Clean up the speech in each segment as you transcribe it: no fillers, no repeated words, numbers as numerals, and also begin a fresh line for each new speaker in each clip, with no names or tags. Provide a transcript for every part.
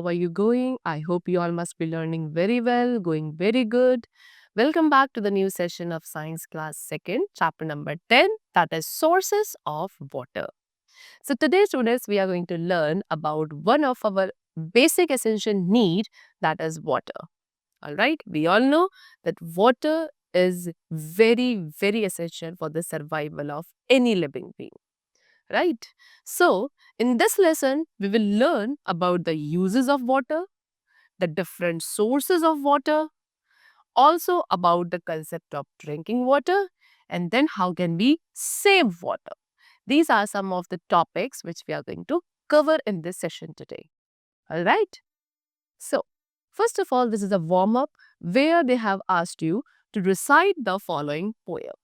How are you going? I hope you all must be learning very well, going very good. Welcome back to the new session of Science Class 2nd, chapter number 10, that is Sources of Water. So today, students, we are going to learn about one of our basic essential need, that is water. All right, we all know that water is very, very essential for the survival of any living being. Right? So, in this lesson, we will learn about the uses of water, the different sources of water, also about the concept of drinking water, and then how can we save water. These are some of the topics which we are going to cover in this session today. All right? So, first of all, this is a warm up where they have asked you to recite the following poem.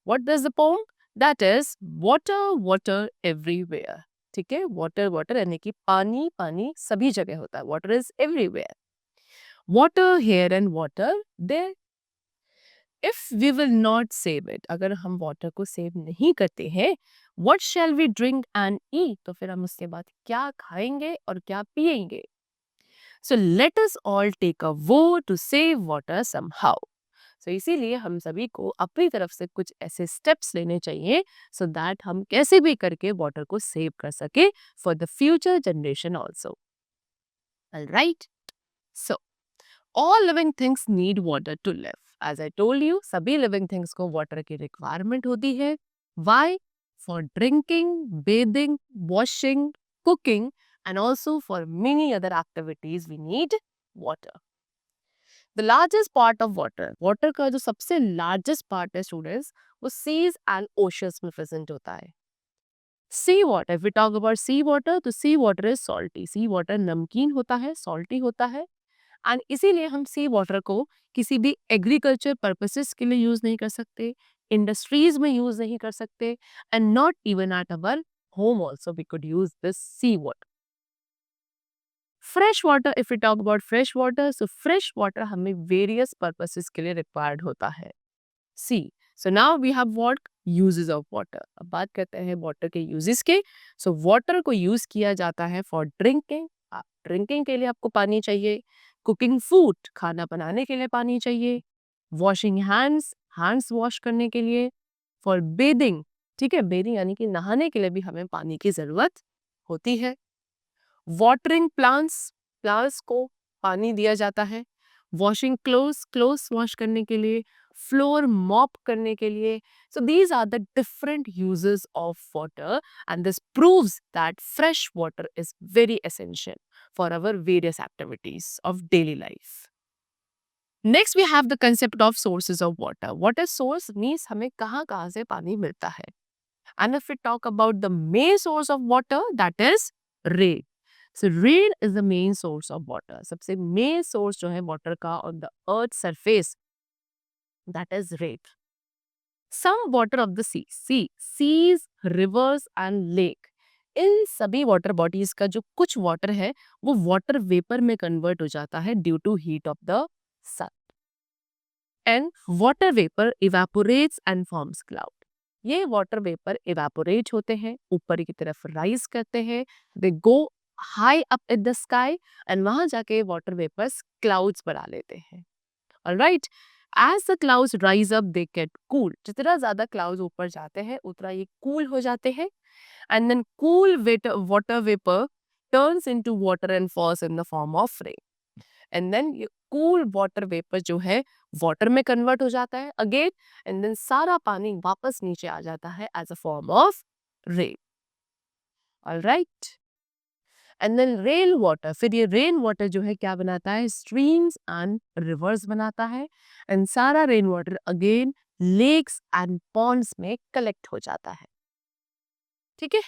What is the poem? That is water, water everywhere. ठीक है, water, water यानी कि पानी, पानी सभी जगह होता है. Water is everywhere. Water here and water there. If we will not save it, अगर हम water को save नहीं करते हैं, what shall we drink and eat? तो फिर हम उसके बाद क्या खाएंगे और क्या पिएंगे? So let us all take a vote to save water somehow. So इसीलिए हम सभी को अपनी तरफ से कुछ ऐसे स्टेप्स लेने चाहिए सो दैट हम कैसे भी करके वाटर को सेव कर सके for the future generation also. Right. So all living things need water to live. As I told you, सभी लिविंग थिंग्स को वाटर की रिक्वायरमेंट होती है. Why? For drinking, bathing, washing, cooking and also for many other activities we need water. The largest part of water, water का जो सबसे largest part है students, वो seas and oceans में present होता है. Sea water, if we talk about sea water, तो sea water is salty. Sea water नमकीन होता है, salty होता है. And इसीलिए हम sea water को किसी भी agriculture purposes के लिए use नहीं कर सकते, industries में use नहीं कर सकते, and not even at our home also we could use this sea water. Fresh water, if you talk about fresh water, so fresh water हमें वेरियस पर्पसेस के लिए रिक्वायर्ड होता है. See, so now we have what uses of water. अब बात करते हैं water के यूजेस के. सो वाटर को यूज किया जाता है फॉर ड्रिंकिंग. ड्रिंकिंग के लिए आपको पानी चाहिए. कुकिंग फूड, खाना बनाने के लिए पानी चाहिए. वॉशिंग हैंड्स, हैंड्स वॉश करने के लिए. फॉर बेदिंग, ठीक है, बेदिंग यानी कि नहाने के लिए भी हमें पानी की जरूरत होती है. वाटरिंग प्लांट्स, प्लांट्स को पानी दिया जाता है. वॉशिंग क्लोथ्स, क्लोथ्स वॉश करने के लिए. फ्लोर मॉप करने के लिए. So these are the different uses of water and this proves that fresh water is very essential for our various activities of daily life. Next we have the concept of sources of water. What is source means हमें कहाँ से पानी मिलता है. And if we talk about the main source of water, that is rain. So rain is the main source of water. सबसे main source जो है water का on the earth surface, that is rain. Some water of the seas, rivers and lake. इन सभी water bodies का जो कुछ water है वो water vapor में convert हो जाता है due to heat of the sun. And water vapor evaporates and forms cloud. ये water vapor evaporate होते हैं, ऊपर की तरफ rise करते हैं. They go high up in the sky and वहां जाके water vapors clouds बना लेते हैं. Alright, as the clouds rise up they get cool. जितना ज़्यादा clouds ऊपर जाते हैं उतना ये cool हो जाते हैं. And then cool water vapor turns into water and falls in the form of rain. And then ये cool water vapor जो है water में convert हो जाता है again. And then सारा पानी वापस नीचे आ जाता है as a form of rain. Alright. And then rain water, फिर ये रेन वाटर जो है क्या बनाता है, स्ट्रीम्स एंड रिवर्स बनाता है. एंड सारा rain water again lakes and ponds में कलेक्ट हो जाता है. ठीक है.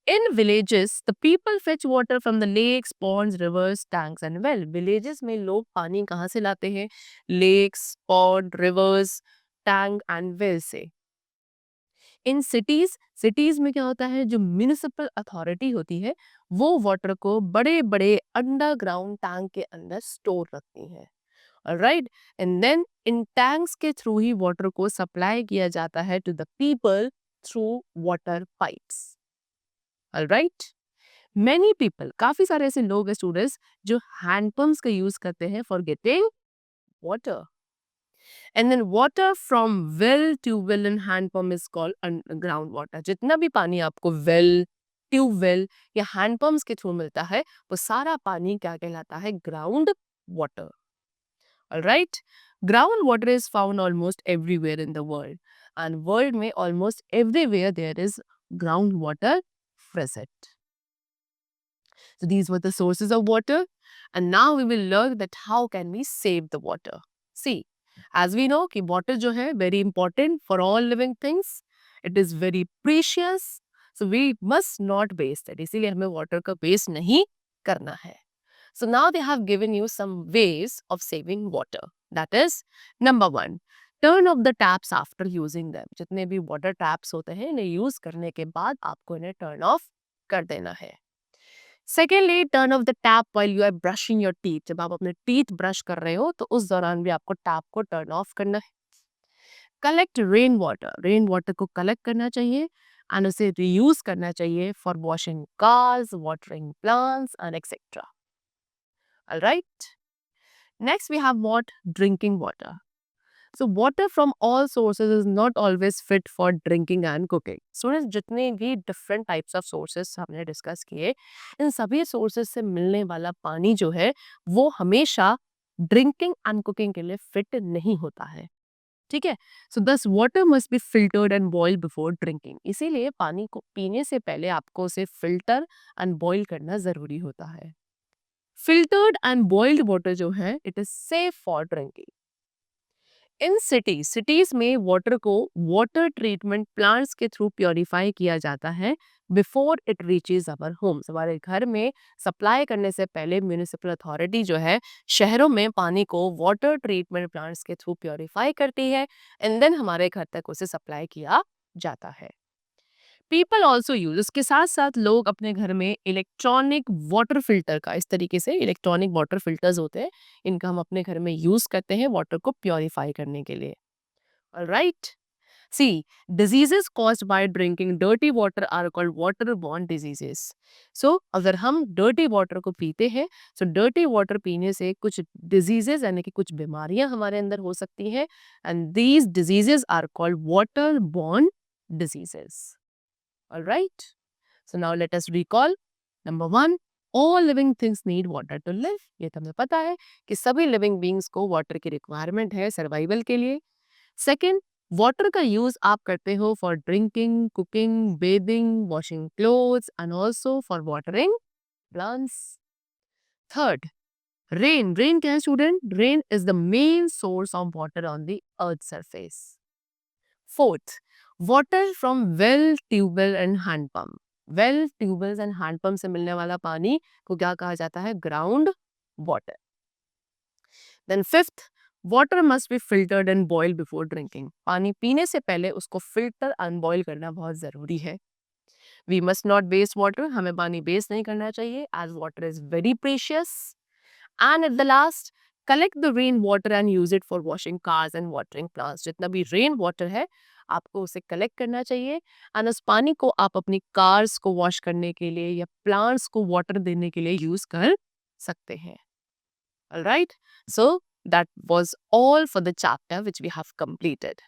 In villages the people fetch water from the lakes, ponds, rivers, tanks and well. Villages में लोग पानी कहाँ से लाते हैं, lakes, pond, rivers, tank and well से. इन सिटीज में क्या होता है, जो म्यूनिसिपल अथॉरिटी होती है वो वाटर को बड़े बड़े अंडरग्राउंड टैंक के अंदर स्टोर रखती है. Right. And then in tanks के थ्रू ही वाटर को सप्लाई किया जाता है to the people through water pipes. Right. Many people, काफी सारे ऐसे लोग हैं स्टूडेंट्स जो हैंड पंप्स का यूज करते हैं for getting water. And then water from well, tubewell and hand pump is called ground water. जितना भी पानी आपको वेल, ट्यूबवेल या हैंड पंप्स के थ्रू मिलता है वो सारा पानी क्या कहलाता है? Ground water. Alright, groundwater is found almost everywhere in the world, and world में almost everywhere there is groundwater present. So these were the sources of water, and now we will learn that how can we save the water. See, as we know कि water जो है very important for all living things, it is very precious, so we must not waste it. इसीलिए हमें water का waste नहीं करना है. So now they have given you some ways of saving water. That is, number one, turn off the taps after using them. जितने भी water taps होते हैं इन्हें use करने के बाद आपको इन्हें turn off कर देना है. Secondly, turn off the tap while you are brushing your teeth. जब आप अपने teeth brush कर रहे हो तो उस दौरान भी आपको tap को turn off करना है. Collect rain water. Rain water को collect करना चाहिए and उसे reuse करना चाहिए for washing cars, watering plants and etc. Alright. Next we have what? Drinking water. So water from all sources is not always fit for drinking and cooking. Students, जितने भी different types of sources हमने discuss किए, इन सभी sources से मिलने वाला पानी जो है वो हमेशा drinking and cooking के लिए fit नहीं होता है. ठीक है? So thus water must be filtered and boiled before drinking. इसीलिए पानी को पीने से पहले आपको उसे filter and boil करना जरूरी होता है. Filtered and boiled water जो है it is safe for drinking. In cities में वाटर को वाटर ट्रीटमेंट प्लांट्स के थ्रू प्योरीफाई किया जाता है before it reaches our Holmes. हमारे घर में सप्लाई करने से पहले म्यूनिसिपल अथॉरिटी जो है शहरों में पानी को वाटर ट्रीटमेंट प्लांट्स के थ्रू प्योरीफाई करती है एंड देन हमारे घर तक उसे सप्लाई किया जाता है. पीपल ऑल्सो यूज, इसके साथ साथ लोग अपने घर में इलेक्ट्रॉनिक वाटर फिल्टर का, इस तरीके से इलेक्ट्रॉनिक वाटर फिल्टर्स होते हैं, इनका हम अपने घर में यूज करते हैं वाटर को प्योरीफाई करने के लिए. Alright. See, diseases caused by drinking dirty water are called waterborne diseases. So, अगर हम dirty water को पीते हैं, so dirty water पीने से कुछ diseases यानी कि कुछ बीमारियां हमारे अंदर हो सकती हैं, and these diseases are called waterborne diseases. Alright. So now let us recall. Number one, all living things need water to live. ये तो हमें पता है कि सभी living beings को water की requirement है survival के लिए. Second, water का use आप करते हो for drinking, cooking, bathing, washing clothes and also for watering plants. Third, rain. Rain क्या है student? Rain is the main source of water on the earth's surface. Fourth, water from well, tubewell and hand pump. Well, tubewells and hand pump से मिलने वाला पानी को क्या कहा जाता है? Ground water. Then fifth, water must be filtered and boiled before drinking. पानी पीने से पहले उसको filter and boil करना बहुत जरूरी है. We must not waste water. हमें पानी waste नहीं करना चाहिए as water is very precious. And at the last, collect the rain water and use it for washing cars and watering plants. जितना भी rain water है आपको उसे collect करना चाहिए and उस पानी को आप अपनी cars को wash करने के लिए या plants को water देने के लिए use कर सकते हैं. Alright, so that was all for the chapter which we have completed.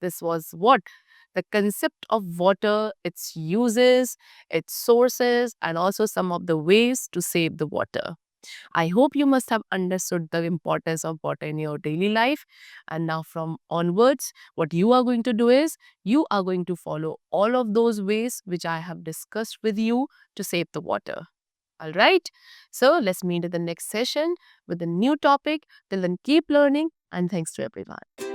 This was what? The concept of water, its uses, its sources, and also some of the ways to save the water. I hope you must have understood the importance of water in your daily life. And now from onwards, what you are going to do is, you are going to follow all of those ways which I have discussed with you to save the water. Alright, so let's meet in the next session with a new topic. Till then, keep learning and thanks to everyone.